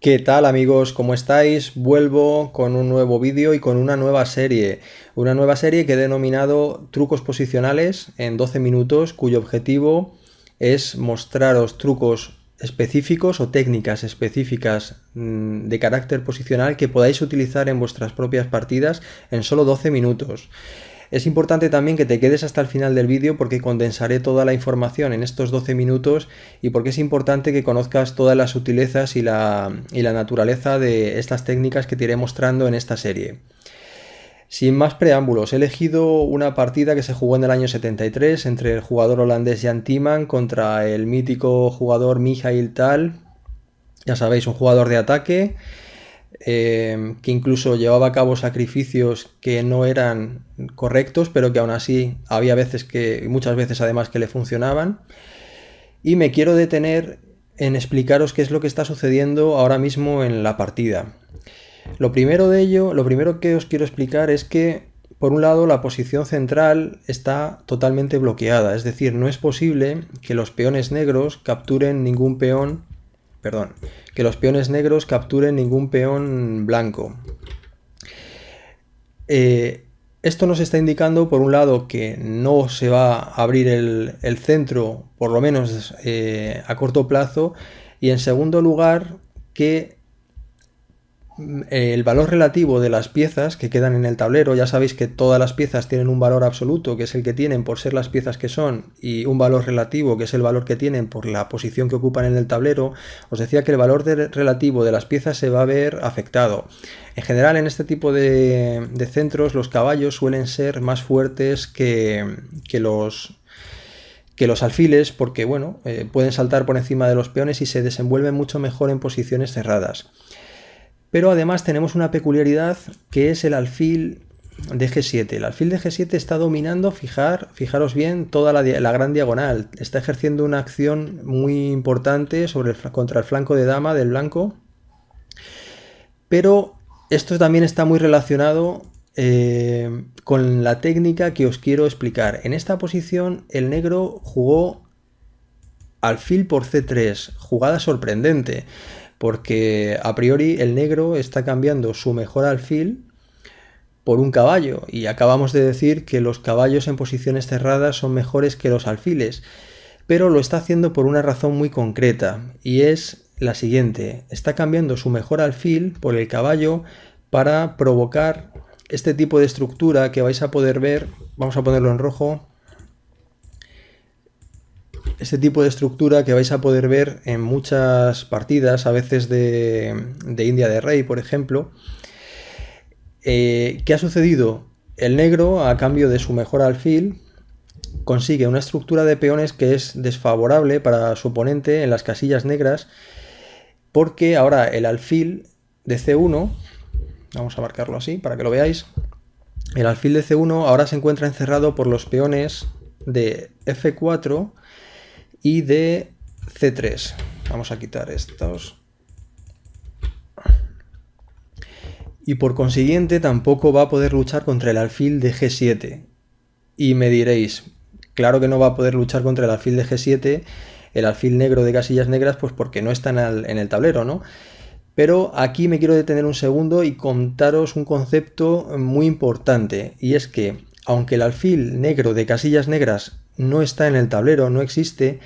¿Qué tal amigos? ¿Cómo estáis? Vuelvo con un nuevo vídeo y con una nueva serie. Una nueva serie que he denominado Trucos Posicionales en 12 minutos, cuyo objetivo es mostraros trucos específicos o técnicas específicas de carácter posicional que podáis utilizar en vuestras propias partidas en solo 12 minutos. Es importante también que te quedes hasta el final del vídeo porque condensaré toda la información en estos 12 minutos y porque es importante que conozcas todas las sutilezas y la naturaleza de estas técnicas que te iré mostrando en esta serie. Sin más preámbulos, he elegido una partida que se jugó en el año 73 entre el jugador holandés Jan Timman contra el mítico jugador Michael Tal. Ya sabéis, un jugador de ataque que incluso llevaba a cabo sacrificios que no eran correctos, pero que aún así había veces que, muchas veces además, que le funcionaban. Y me quiero detener en explicaros qué es lo que está sucediendo ahora mismo en la partida. Lo primero de ello, lo primero que os quiero explicar es que, por un lado, la posición central está totalmente bloqueada, es decir, no es posible que los peones negros capturen ningún peón, perdón, que los peones negros capturen ningún peón blanco. Esto nos está indicando, por un lado, que no se va a abrir el centro, por lo menos a corto plazo, y en segundo lugar, que el valor relativo de las piezas que quedan en el tablero, ya sabéis que todas las piezas tienen un valor absoluto, que es el que tienen por ser las piezas que son, y un valor relativo, que es el valor que tienen por la posición que ocupan en el tablero. Os decía que el valor relativo de las piezas se va a ver afectado. En general, en este tipo de centros, los caballos suelen ser más fuertes que los alfiles porque, bueno, pueden saltar por encima de los peones y se desenvuelven mucho mejor en posiciones cerradas. Pero además tenemos una peculiaridad que es el alfil de G7. El alfil de G7 está dominando, fijaros bien, toda la gran diagonal. Está ejerciendo una acción muy importante contra el flanco de dama del blanco. Pero esto también está muy relacionado con la técnica que os quiero explicar. En esta posición el negro jugó alfil por C3, jugada sorprendente, porque a priori el negro está cambiando su mejor alfil por un caballo, y acabamos de decir que los caballos en posiciones cerradas son mejores que los alfiles, pero lo está haciendo por una razón muy concreta, y es la siguiente: está cambiando su mejor alfil por el caballo para provocar este tipo de estructura que vais a poder ver. Vamos a ponerlo en rojo. Este tipo de estructura que vais a poder ver en muchas partidas, a veces de India de Rey, por ejemplo. ¿Qué ha sucedido? El negro, a cambio de su mejor alfil, consigue una estructura de peones que es desfavorable para su oponente en las casillas negras, porque ahora el alfil de C1, vamos a marcarlo así para que lo veáis, el alfil de C1 ahora se encuentra encerrado por los peones de F4 y de C3. Vamos a quitar estos. Y por consiguiente tampoco va a poder luchar contra el alfil de G7. Y me diréis, claro que no va a poder luchar contra el alfil de G7, el alfil negro de casillas negras, pues porque no está en el tablero, ¿no? Pero aquí me quiero detener un segundo y contaros un concepto muy importante, y es que aunque el alfil negro de casillas negras no está en el tablero, no existe,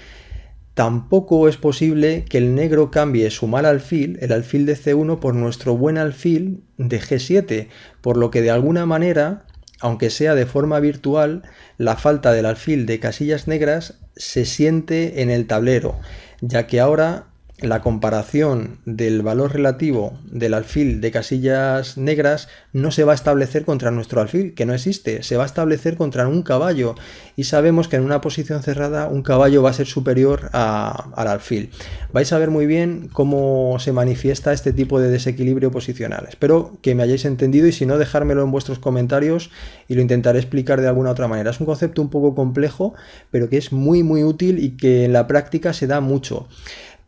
tampoco es posible que el negro cambie su mal alfil, el alfil de C1, por nuestro buen alfil de G7, por lo que de alguna manera, aunque sea de forma virtual, la falta del alfil de casillas negras se siente en el tablero, ya que ahora la comparación del valor relativo del alfil de casillas negras no se va a establecer contra nuestro alfil, que no existe, se va a establecer contra un caballo, y sabemos que en una posición cerrada un caballo va a ser superior al alfil. Vais a ver muy bien cómo se manifiesta este tipo de desequilibrio posicional. Espero que me hayáis entendido, y si no, dejármelo en vuestros comentarios y lo intentaré explicar de alguna otra manera. Es un concepto un poco complejo, pero que es muy útil y que en la práctica se da mucho.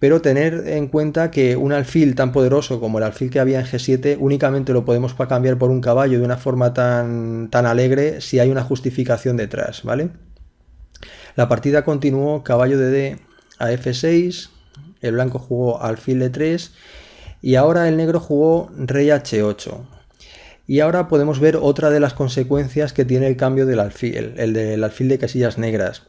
Pero tener en cuenta que un alfil tan poderoso como el alfil que había en G7 únicamente lo podemos cambiar por un caballo de una forma tan alegre si hay una justificación detrás, ¿vale? La partida continuó caballo de D a F6, el blanco jugó alfil de 3 Y ahora el negro jugó rey h8. Y ahora podemos ver otra de las consecuencias que tiene el cambio del alfil, el del alfil de casillas negras.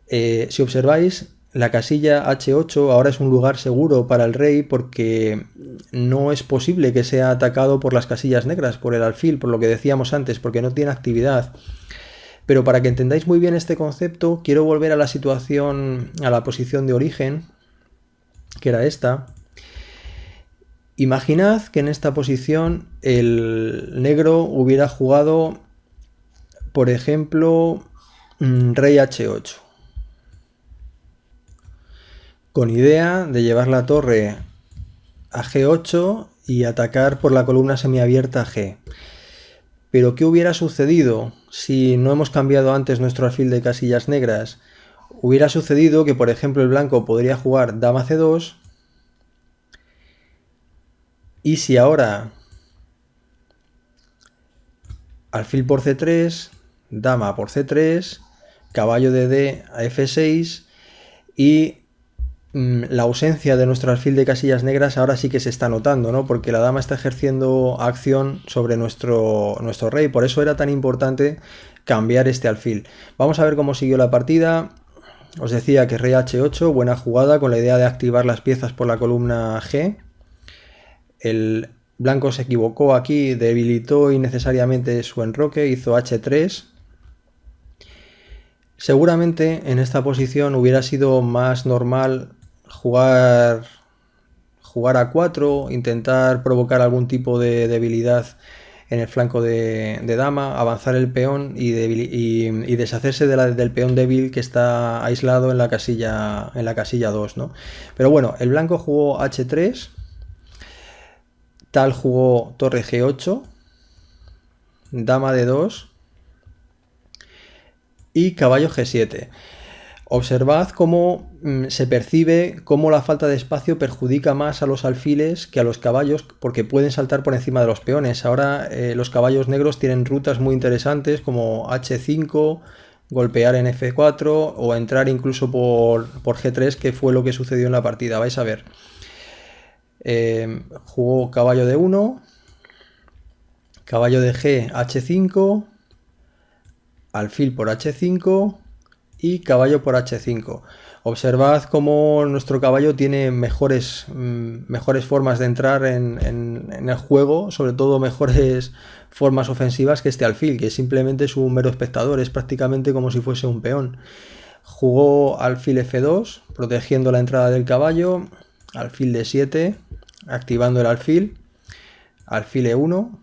Si observáis, la casilla h8 ahora es un lugar seguro para el rey porque no es posible que sea atacado por las casillas negras, por el alfil, por lo que decíamos antes, porque no tiene actividad. Pero para que entendáis muy bien este concepto, quiero volver a la situación, a la posición de origen, que era esta. Imaginad que en esta posición el negro hubiera jugado, por ejemplo, rey h8, con idea de llevar la torre a g8 y atacar por la columna semiabierta g. Pero ¿qué hubiera sucedido si no hemos cambiado antes nuestro alfil de casillas negras? Hubiera sucedido que, por ejemplo, el blanco podría jugar dama c2, y si ahora alfil por c3, dama por c3, caballo de d a f6 y la ausencia de nuestro alfil de casillas negras ahora sí que se está notando, ¿no? Porque la dama está ejerciendo acción sobre nuestro rey, por eso era tan importante cambiar este alfil. Vamos a ver cómo siguió la partida. Os decía que rey h8, buena jugada con la idea de activar las piezas por la columna g. El blanco se equivocó aquí, debilitó innecesariamente su enroque, hizo h3. Seguramente en esta posición hubiera sido más normal jugar a 4, intentar provocar algún tipo de debilidad en el flanco de dama, avanzar el peón y deshacerse del peón débil que está aislado en la casilla 2, ¿no? Pero bueno, el blanco jugó h3, tal jugó torre g8, dama d2 y caballo g7. Observad cómo se percibe cómo la falta de espacio perjudica más a los alfiles que a los caballos, porque pueden saltar por encima de los peones. Ahora los caballos negros tienen rutas muy interesantes como h5, golpear en f4 o entrar incluso por g3, que fue lo que sucedió en la partida. Vais a ver. Jugó caballo de 1, caballo de g, h5, alfil por h5 y caballo por h5. Observad cómo nuestro caballo tiene mejores formas de entrar en el juego, sobre todo mejores formas ofensivas que este alfil, que simplemente es un mero espectador, es prácticamente como si fuese un peón. Jugó alfil f2, protegiendo la entrada del caballo, alfil d7, activando el alfil, alfil e1,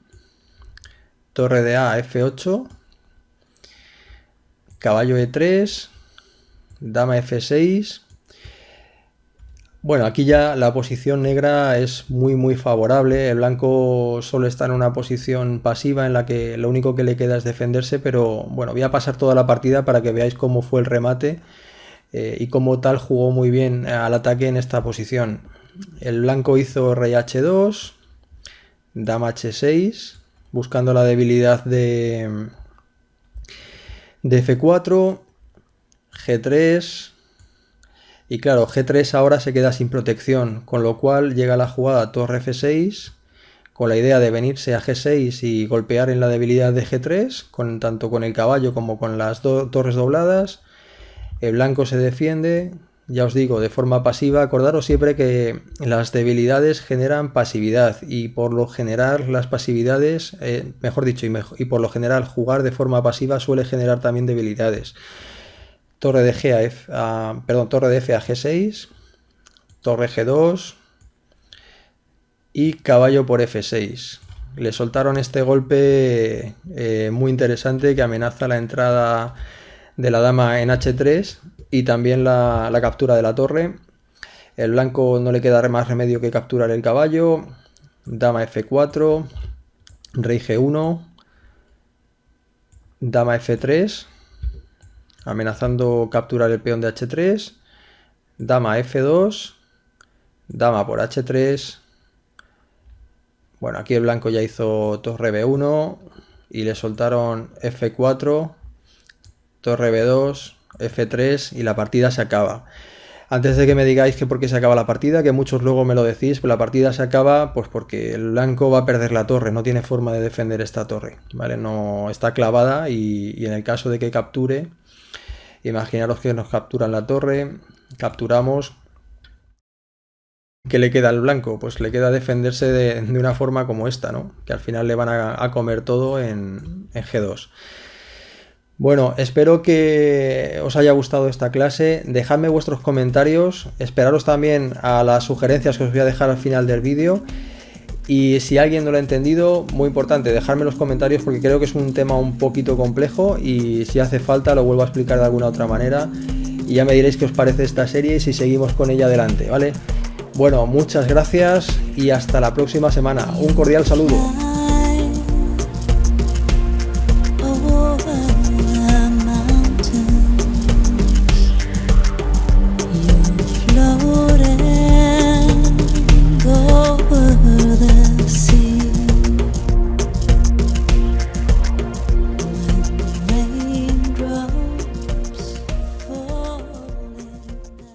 torre de a f8, caballo e3, dama f6. Bueno, aquí ya la posición negra es muy favorable. El blanco solo está en una posición pasiva en la que lo único que le queda es defenderse, pero bueno, voy a pasar toda la partida para que veáis cómo fue el remate y cómo tal jugó muy bien al ataque en esta posición. El blanco hizo rey h2, dama h6, buscando la debilidad de f4, g3, y claro, g3 ahora se queda sin protección, con lo cual llega la jugada torre f6, con la idea de venirse a g6 y golpear en la debilidad de g3, tanto con el caballo como con las torres dobladas. El blanco se defiende, ya os digo, de forma pasiva. Acordaros siempre que las debilidades generan pasividad y por lo general las pasividades, mejor dicho, y por lo general jugar de forma pasiva suele generar también debilidades. Torre de torre de f a g6, torre g2 y caballo por f6. Le soltaron este golpe muy interesante que amenaza la entrada de la dama en h3 y también la captura de la torre. El blanco no le queda más remedio que capturar el caballo, dama f4, rey g1, dama f3, amenazando capturar el peón de h3, dama f2, dama por h3. Bueno, aquí el blanco ya hizo torre b1 y le soltaron f4, torre b2, f3 y la partida se acaba. Antes de que me digáis que por qué se acaba la partida, que muchos luego me lo decís, pues la partida se acaba pues porque el blanco va a perder la torre, no tiene forma de defender esta torre, ¿vale? No está clavada y en el caso de que capture, imaginaros que nos capturan la torre, capturamos, ¿qué le queda al blanco? Pues le queda defenderse de una forma como esta, ¿no? Que al final le van a comer todo en G2. Bueno, espero que os haya gustado esta clase, dejadme vuestros comentarios, esperaros también a las sugerencias que os voy a dejar al final del vídeo y si alguien no lo ha entendido, muy importante, dejadme en los comentarios porque creo que es un tema un poquito complejo y si hace falta lo vuelvo a explicar de alguna otra manera y ya me diréis qué os parece esta serie y si seguimos con ella adelante, ¿vale? Bueno, muchas gracias y hasta la próxima semana, un cordial saludo.